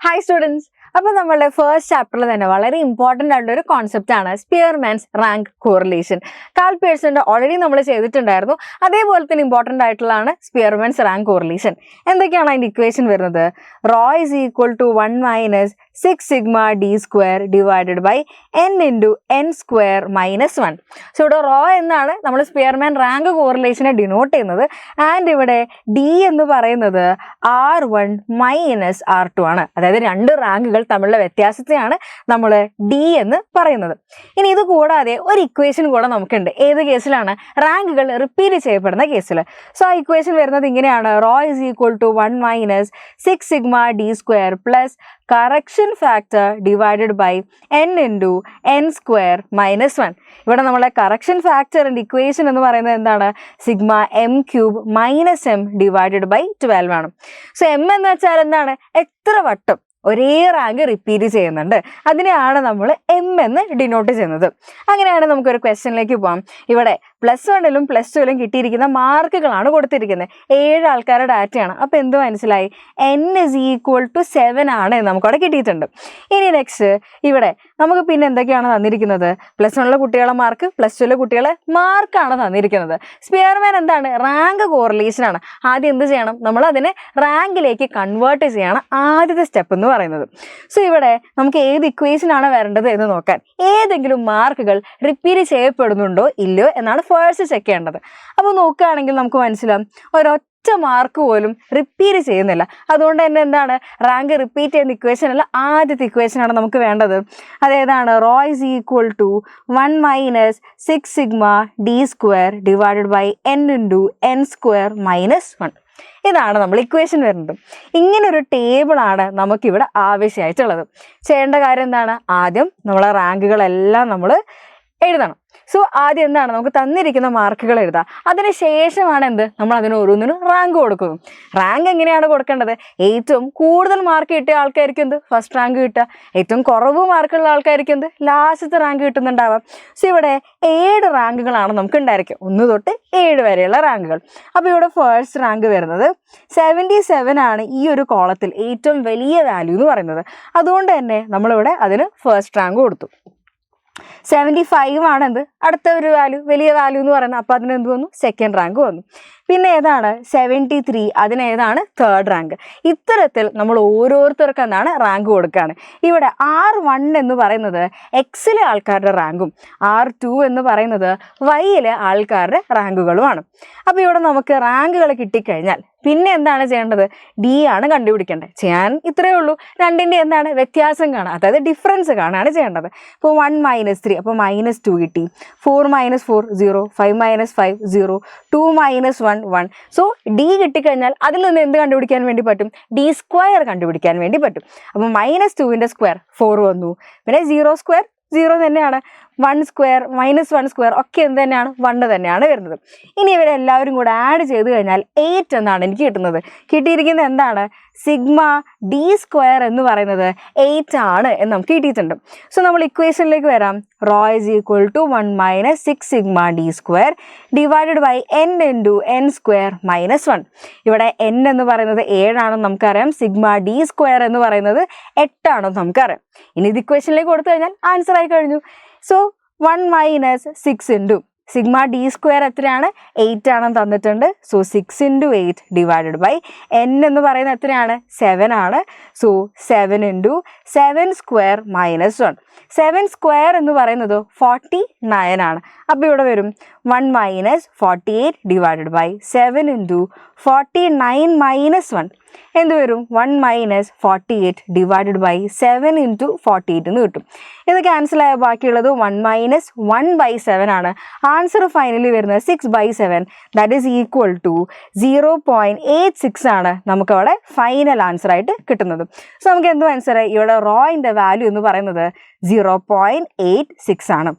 Hi students. അപ്പോൾ നമ്മളുടെ first ചാപ്റ്ററിൽ തന്നെ വളരെ ഇമ്പോർട്ടൻ്റ് ആയിട്ടുള്ള ഒരു കോൺസെപ്റ്റ് ആണ് സ്പിയർമാൻസ് റാങ്ക് കോറിലേഷൻ. കാൾ പേഴ്സന്റെ ഓൾറെഡി നമ്മൾ ചെയ്തിട്ടുണ്ടായിരുന്നു. അതേപോലെ തന്നെ ഇമ്പോർട്ടൻ്റ് ആയിട്ടുള്ളതാണ് സ്പിയർമാൻസ് റാങ്ക് കോറിലേഷൻ. എന്തൊക്കെയാണ് അതിൻ്റെ ഇക്വേഷൻ വരുന്നത്? Rho is equal to 1 minus 6 sigma D square divided by n into n square minus 1. So ഇവിടെ റോ എന്നാണ് നമ്മൾ സ്പിയർമാൻ റാങ്ക് കോറിലേഷനെ ഡിനോട്ട് ചെയ്യുന്നത്. ആൻഡ് ഇവിടെ ഡി എന്ന് പറയുന്നത് R1 മൈനസ് R2 ആണ്. അതായത് രണ്ട് റാങ്കുകൾ തമ്മിലുള്ള വ്യത്യാസത്തെയാണ് നമ്മൾ ഡി എന്ന് പറയുന്നത്. ഇനി ഇത് കൂടാതെ ഒരു ഇക്വേഷൻ കൂടെ നമുക്കുണ്ട്. ഏത് കേസിലാണ്? റാങ്കുകൾ റിപ്പീറ്റ് ചെയ്യപ്പെടുന്ന കേസിൽ. സോ ആ ഇക്വേഷൻ വരുന്നത് ഇങ്ങനെയാണ്: rho is equal to 1 minus 6 sigma D square plus correction factor divided by n into n square minus 1. ഇവിടെ നമ്മളെ കറക്ഷൻ ഫാക്ടറിൻ്റെ ഇക്വേഷൻ എന്ന് പറയുന്നത് എന്താണ്? Sigma M cube minus M divided by 12 ആണ്. സോ എം എന്ന് വെച്ചാൽ എന്താണ്? എത്ര വട്ടം ഒരേ റാങ്ക് റിപ്പീറ്റ് ചെയ്യുന്നുണ്ട്, അതിനെയാണ് നമ്മൾ എം എന്ന് ഡിനോട്ട് ചെയ്യുന്നത്. അങ്ങനെയാണ് നമുക്കൊരു ക്വസ്റ്റ്യനിലേക്ക് പോകാം. ഇവിടെ +1ലും +2ലും കിട്ടിയിരിക്കുന്ന മാർക്കുകളാണ് കൊടുത്തിരിക്കുന്നത്. 7 ആൾക്കാരുടെ ഡാറ്റയാണ്. അപ്പോൾ എന്ത് മനസ്സിലായി? n ഇസ് ഈക്വൽ ടു 7 ആണ് നമുക്കവിടെ കിട്ടിയിട്ടുണ്ട്. ഇനി നെക്സ്റ്റ് ഇവിടെ നമുക്ക് പിന്നെ എന്തൊക്കെയാണ് തന്നിരിക്കുന്നത്? +1ലെ കുട്ടികളെ മാർക്ക്, +2ലെ കുട്ടികളെ മാർക്കാണ് തന്നിരിക്കുന്നത്. സ്പിയർമാൻ എന്താണ്? റാങ്ക് കോറിലേഷൻ ആണ്. ആദ്യം എന്ത് ചെയ്യണം? നമ്മൾ അതിനെ റാങ്കിലേക്ക് കൺവേർട്ട് ചെയ്യണം, ആദ്യത്തെ സ്റ്റെപ്പ് എന്ന് പറയുന്നത്. സോ ഇവിടെ നമുക്ക് ഏത് ഇക്വേഷൻ ആണ് വരേണ്ടത് എന്ന് നോക്കാൻ, ഏതെങ്കിലും മാർക്കുകൾ റിപ്പീറ്റ് ചെയ്യപ്പെടുന്നുണ്ടോ ഇല്ലയോ എന്നാണ് ഫസ്റ്റ് ചെക്ക് ചെയ്യേണ്ടത്. അപ്പോൾ നോക്കുകയാണെങ്കിൽ നമുക്ക് മനസ്സിലാവും ഒരൊറ്റ മാർക്ക് പോലും റിപ്പീറ്റ് ചെയ്യുന്നില്ല. അതുകൊണ്ട് തന്നെ എന്താണ്? റാങ്ക് റിപ്പീറ്റ് ചെയ്യുന്ന ഇക്വേഷൻ അല്ല, ആദ്യത്തെ ഇക്വേഷനാണ് നമുക്ക് വേണ്ടത്. അതേതാണ്? Rho is equal to 1 minus 6 sigma D square divided by n into n square minus 1. ഇതാണ് നമ്മൾ ഇക്വേഷൻ വരുന്നത്. ഇങ്ങനൊരു ടേബിളാണ് നമുക്കിവിടെ ആവശ്യമായിട്ടുള്ളത്. ചെയ്യേണ്ട കാര്യം എന്താണ്? ആദ്യം നമ്മളെ റാങ്കുകളെല്ലാം നമ്മൾ എഴുതണം. സോ ആദ്യം എന്താണ്? നമുക്ക് തന്നിരിക്കുന്ന മാർക്കുകൾ എഴുതാം. അതിന് ശേഷമാണ് എന്ത്? നമ്മൾ അതിന് ഓരോന്നിനും റാങ്ക് കൊടുക്കുന്നു. റാങ്ക് എങ്ങനെയാണ് കൊടുക്കേണ്ടത്? ഏറ്റവും കൂടുതൽ മാർക്ക് കിട്ടിയ ആൾക്കാർക്ക് എന്ത്? ഫസ്റ്റ് റാങ്ക് കിട്ടുക. ഏറ്റവും കുറവ് മാർക്കുള്ള ആൾക്കാർക്ക് എന്ത്? ലാസ്റ്റത്തെ റാങ്ക് കിട്ടുന്നുണ്ടാവാം. സോ ഇവിടെ 7 റാങ്കുകളാണ് നമുക്ക് ഉണ്ടായിരിക്കും, 1 തൊട്ട് 7 വരെയുള്ള റാങ്കുകൾ. അപ്പോൾ ഇവിടെ ഫസ്റ്റ് റാങ്ക് വരുന്നത് 77 ആണ്. ഈ ഒരു കോളത്തിൽ ഏറ്റവും വലിയ വാല്യൂ എന്ന് പറയുന്നത്. അതുകൊണ്ട് തന്നെ നമ്മളിവിടെ അതിന് ഫസ്റ്റ് റാങ്ക് കൊടുത്തു. 75 ആണ് എന്ത്? അടുത്ത ഒരു വാല്യൂ, വലിയ വാല്യൂ എന്ന് പറയുന്നത്. അപ്പോൾ അതിന് എന്ത് വന്നു? സെക്കൻഡ് റാങ്ക് വന്നു. പിന്നെ ഏതാണ്? 73, അതിനേതാണ്? Third rank. ഇത്തരത്തിൽ നമ്മൾ ഓരോരുത്തർക്കും എന്താണ്? റാങ്ക് കൊടുക്കുകയാണ്. ഇവിടെ R1 എന്ന് പറയുന്നത് എക്സിലെ ആൾക്കാരുടെ റാങ്കും R2 എന്ന് പറയുന്നത് വൈയിലെ ആൾക്കാരുടെ റാങ്കുകളുമാണ്. അപ്പോൾ ഇവിടെ നമുക്ക് റാങ്കുകൾ കിട്ടിക്കഴിഞ്ഞാൽ പിന്നെ എന്താണ് ചെയ്യേണ്ടത്? ഡി ആണ് കണ്ടുപിടിക്കേണ്ടത്. ചെയ്യാൻ ഇത്രയേ ഉള്ളൂ. രണ്ടിൻ്റെ എന്താണ്? വ്യത്യാസം കാണുക, അതായത് ഡിഫറൻസ് കാണുകയാണ് ചെയ്യേണ്ടത്. ഇപ്പോൾ 1 മൈനസ് 3, അപ്പോൾ -2 കിട്ടി. 4 minus 4 0, 5 minus 5 0, 2 minus 1 1. So D കിട്ടിക്കഴിഞ്ഞാൽ അതിൽ നിന്ന് എന്ത് കണ്ടുപിടിക്കാൻ വേണ്ടി പറ്റും? ഡി സ്ക്വയർ കണ്ടുപിടിക്കാൻ വേണ്ടി പറ്റും. അപ്പോൾ -2ൻ്റെ സ്ക്വയർ 4 വന്നു. പിന്നെ 0 സ്ക്വയർ 0 തന്നെയാണ്. 1 സ്ക്വയർ -1 സ്ക്വയർ ഒക്കെ എന്ത് തന്നെയാണ്? 1 തന്നെയാണ് വരുന്നത്. ഇനി ഇവരെല്ലാവരും കൂടെ ആഡ് ചെയ്ത് കഴിഞ്ഞാൽ 8 എന്നാണ് എനിക്ക് കിട്ടുന്നത്. കിട്ടിയിരിക്കുന്നത് എന്താണ്? സിഗ്മ ഡി സ്ക്വയർ എന്ന് പറയുന്നത് 8 ആണ് എന്ന് നമുക്ക് കിട്ടിയിട്ടുണ്ട്. സോ നമ്മൾ ഇക്വേഷനിലേക്ക് വരാം. Rho is equal to 1 minus 6 sigma D square divided by n into n square minus 1. ഇവിടെ n എന്ന് പറയുന്നത് 7 ആണെന്ന് നമുക്കറിയാം. സിഗ്മ ഡി സ്ക്വയർ എന്ന് പറയുന്നത് 8 ആണെന്ന് നമുക്കറിയാം. ഇനി ഇത് ഇക്വേഷനിലേക്ക് കൊടുത്തു കഴിഞ്ഞാൽ ആൻസർ ആയി കഴിഞ്ഞു. So 1 minus 6 into sigma D square എത്രയാണ്? 8 ആണെന്ന് തന്നിട്ടുണ്ട്. So 6 into 8 divided by n എന്ന് പറയുന്നത് എത്രയാണ്? 7 ആണ്. So 7 into 7 square minus 1. 7 square എന്ന് പറയുന്നത് 49 ആണ്. അപ്പോൾ ഇവിടെ വരും 1 minus 48 divided by 7 into 49 minus 1. എന്ത് വരും? 1 മൈനസ് 48 ഡിവൈഡഡ് ബൈ 7 ഇൻറ്റു 48 എന്ന് കിട്ടും. ഇത് ക്യാൻസൽ ആയ ബാക്കിയുള്ളത് 1 മൈനസ് 1/7 ആണ്. ആൻസർ ഫൈനലി വരുന്നത് 6/7, ദാറ്റ് ഈസ് ഈക്വൽ ടു 0.86 ആണ് നമുക്കവിടെ ഫൈനൽ ആൻസർ ആയിട്ട് കിട്ടുന്നത്. സോ നമുക്ക് എന്ത് മനസ്സിലായി? ഇവിടെ റോയിൻ്റെ വാല്യൂ എന്ന് പറയുന്നത് 0.86 ആണ്.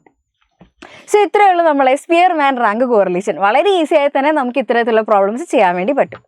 സോ ഇത്രയേ ഉള്ളൂ നമ്മളെ സ്പിയർമാൻ റാങ്ക് കോറിലേഷൻ. വളരെ ഈസി ആയി തന്നെ നമുക്ക് ഇത്തരത്തിലുള്ള പ്രോബ്ലംസ് ചെയ്യാൻ വേണ്ടി പറ്റും.